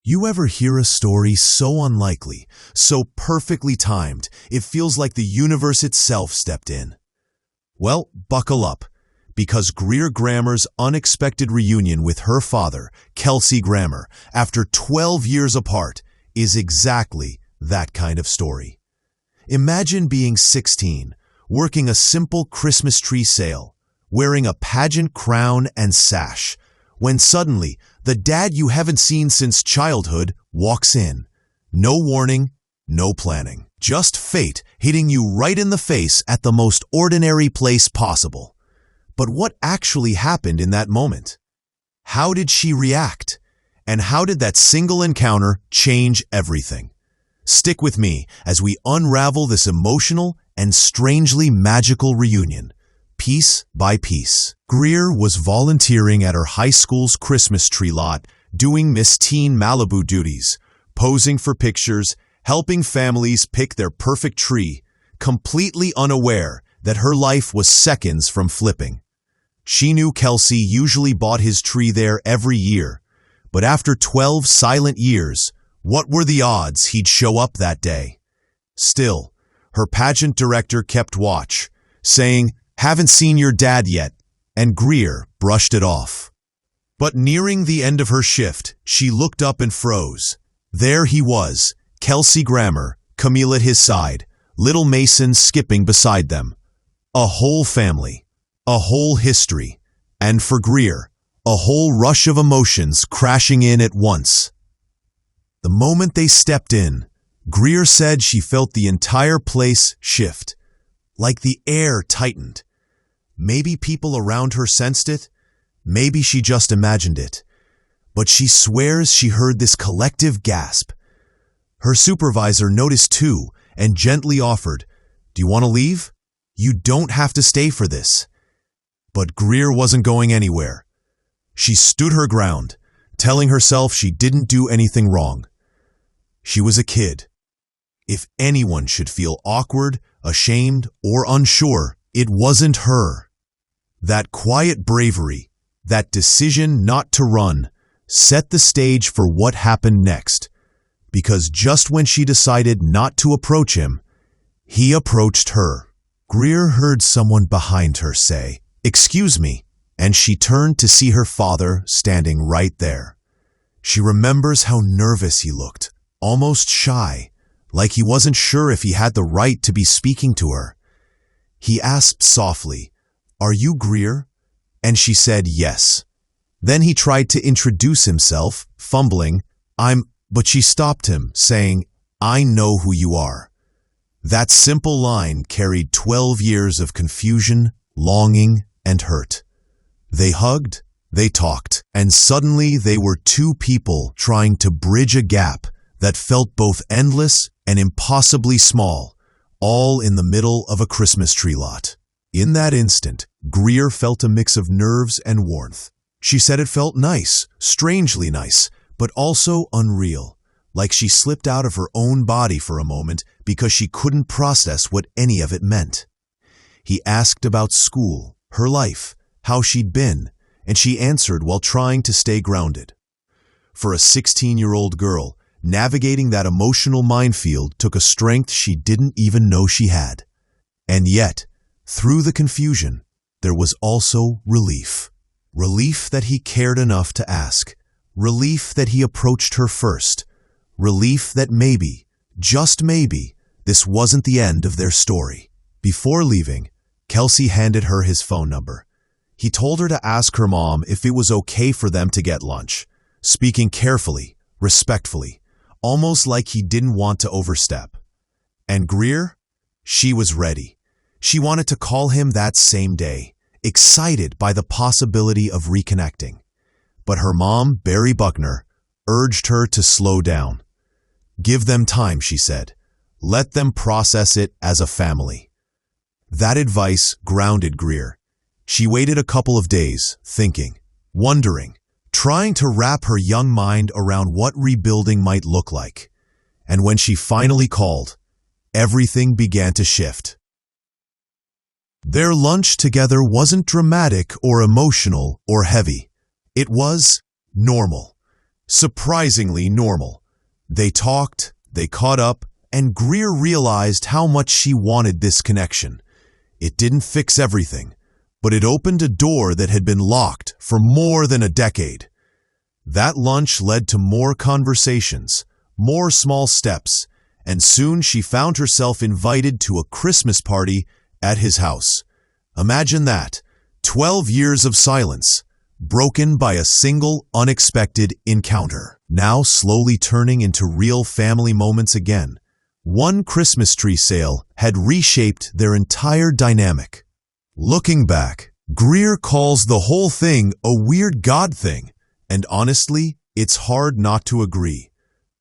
You ever hear a story so unlikely, so perfectly timed, it feels like the universe itself stepped in? Well, buckle up, because Greer Grammer's unexpected reunion with her father, Kelsey Grammer, after 12 years apart, is exactly that kind of story. Imagine being 16, working a simple Christmas tree sale, wearing a pageant crown and sash, when suddenly the dad you haven't seen since childhood walks in. No warning, no planning. Just fate hitting you right in the face at the most ordinary place possible. But what actually happened in that moment? How did she react? And how did that single encounter change everything? Stick with me as we unravel this emotional and strangely magical reunion, piece by piece. Greer was volunteering at her high school's Christmas tree lot, doing Miss Teen Malibu duties, posing for pictures, helping families pick their perfect tree, completely unaware that her life was seconds from flipping. She knew Kelsey usually bought his tree there every year, but after 12 silent years, what were the odds he'd show up that day? Still, her pageant director kept watch, saying, "Haven't seen your dad yet," and Greer brushed it off. But nearing the end of her shift, she looked up and froze. There he was, Kelsey Grammer, Camille at his side, little Mason skipping beside them. A whole family, a whole history, and for Greer, a whole rush of emotions crashing in at once. The moment they stepped in, Greer said she felt the entire place shift, like the air tightened. Maybe people around her sensed it, maybe she just imagined it, but she swears she heard this collective gasp. Her supervisor noticed too and gently offered, "Do you want to leave? You don't have to stay for this." But Greer wasn't going anywhere. She stood her ground, telling herself she didn't do anything wrong. She was a kid. If anyone should feel awkward, ashamed, or unsure, it wasn't her. That quiet bravery, that decision not to run, set the stage for what happened next. Because just when she decided not to approach him, he approached her. Greer heard someone behind her say, "Excuse me," and she turned to see her father standing right there. She remembers how nervous he looked, almost shy, like he wasn't sure if he had the right to be speaking to her. He asked softly, "Are you Greer?" And she said yes. Then he tried to introduce himself, fumbling, but she stopped him, saying, "I know who you are." That simple line carried 12 years of confusion, longing, and hurt. They hugged, they talked, and suddenly they were two people trying to bridge a gap that felt both endless and impossibly small, all in the middle of a Christmas tree lot. In that instant, Greer felt a mix of nerves and warmth. She said it felt nice, strangely nice, but also unreal, like she slipped out of her own body for a moment because she couldn't process what any of it meant. He asked about school, her life, how she'd been, and she answered while trying to stay grounded. For a 16-year-old girl, navigating that emotional minefield took a strength she didn't even know she had. And yet, through the confusion, there was also relief. Relief that he cared enough to ask. Relief that he approached her first. Relief that maybe, just maybe, this wasn't the end of their story. Before leaving, Kelsey handed her his phone number. He told her to ask her mom if it was okay for them to get lunch, speaking carefully, respectfully, almost like he didn't want to overstep. And Greer? She was ready. She wanted to call him that same day, excited by the possibility of reconnecting. But her mom, Barry Buckner, urged her to slow down. "Give them time," she said. "Let them process it as a family." That advice grounded Greer. She waited a couple of days, thinking, wondering, trying to wrap her young mind around what rebuilding might look like. And when she finally called, everything began to shift. Their lunch together wasn't dramatic or emotional or heavy. It was normal. surprisingly normal. They talked, they caught up, and Greer realized how much she wanted this connection. It didn't fix everything, but it opened a door that had been locked for more than a decade. That lunch led to more conversations, more small steps, and soon she found herself invited to a Christmas party at his house. Imagine that, 12 years of silence, broken by a single unexpected encounter, now slowly turning into real family moments again. One Christmas tree sale had reshaped their entire dynamic. Looking back, Greer calls the whole thing a weird God thing, and honestly, it's hard not to agree.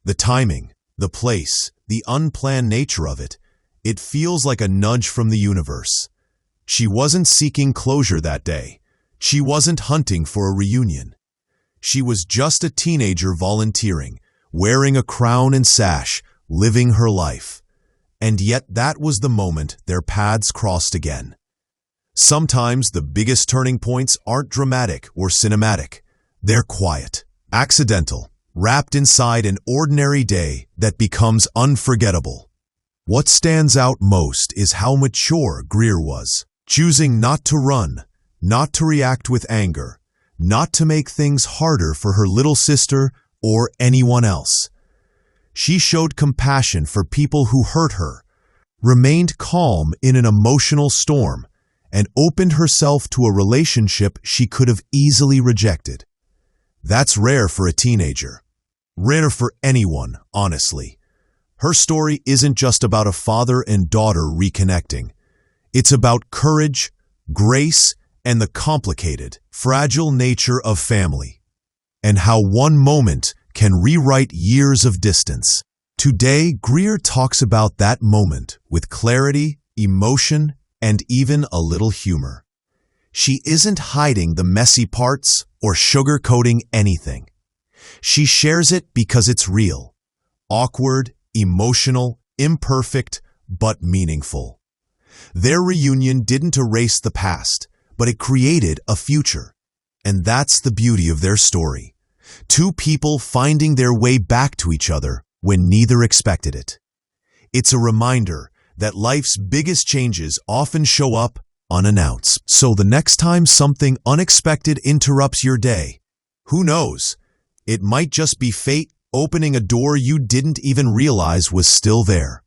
The timing, the place, the unplanned nature of it, it feels like a nudge from the universe. She wasn't seeking closure that day. She wasn't hunting for a reunion. She was just a teenager volunteering, wearing a crown and sash, living her life. And yet that was the moment their paths crossed again. Sometimes the biggest turning points aren't dramatic or cinematic. They're quiet, accidental, wrapped inside an ordinary day that becomes unforgettable. What stands out most is how mature Greer was, choosing not to run, not to react with anger, not to make things harder for her little sister or anyone else. She showed compassion for people who hurt her, remained calm in an emotional storm, and opened herself to a relationship she could have easily rejected. That's rare for a teenager. Rare for anyone, honestly. Her story isn't just about a father and daughter reconnecting. It's about courage, grace, and the complicated, fragile nature of family, and how one moment can rewrite years of distance. Today, Greer talks about that moment with clarity, emotion, and even a little humor. She isn't hiding the messy parts or sugarcoating anything. She shares it because it's real, awkward, emotional, imperfect, but meaningful. Their reunion didn't erase the past, but it created a future. And that's the beauty of their story. Two people finding their way back to each other when neither expected it. It's a reminder that life's biggest changes often show up unannounced. So the next time something unexpected interrupts your day, who knows? It might just be fate opening a door you didn't even realize was still there.